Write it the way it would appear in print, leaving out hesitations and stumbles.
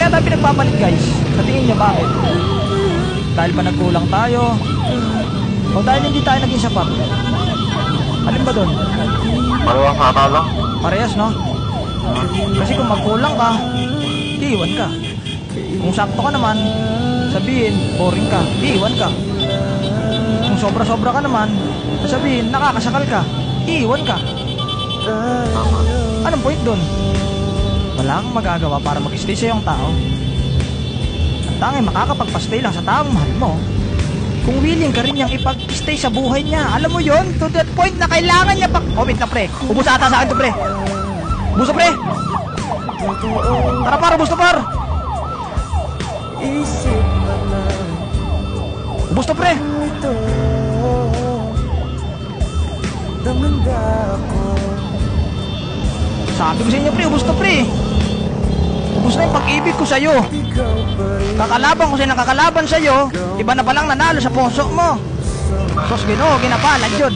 kaya tayo pinagpapalit guys? Sa tingin niyo bakit? Dahil ba nagkulang tayo? O dahil hindi tayo naging sapat? Alin ba doon? Parehas ata lang. Parehas, no? Kasi kung magkulang ka, iiwan ka. Kung sakto ka naman, sabihin, boring ka, iiwan ka. Kung sobra-sobra ka naman, sabihin, nakakasakal ka, iiwan ka. Anong point doon? Wala kang magagawa para mag-stay sa iyong tao. Ang tanging makakapagpastay lang sa taong mahal mo kung willing ka rin niyang ipag-stay sa buhay niya. Alam mo yon, to that point na kailangan niya pa... Oh, wait na pre, ubus ata sa akin to pre. Ubus na pre. Tara par, ubus na par. Ubus na pre. Sabi ko sa inyo pre, ubus na pre. Ubus na yung pag-ibig ko sa'yo. Kakalaban ko sa'yo, nakakalaban sa'yo. Iba na palang nanalo sa puso mo. Sos Ginoo, ginapalad yun.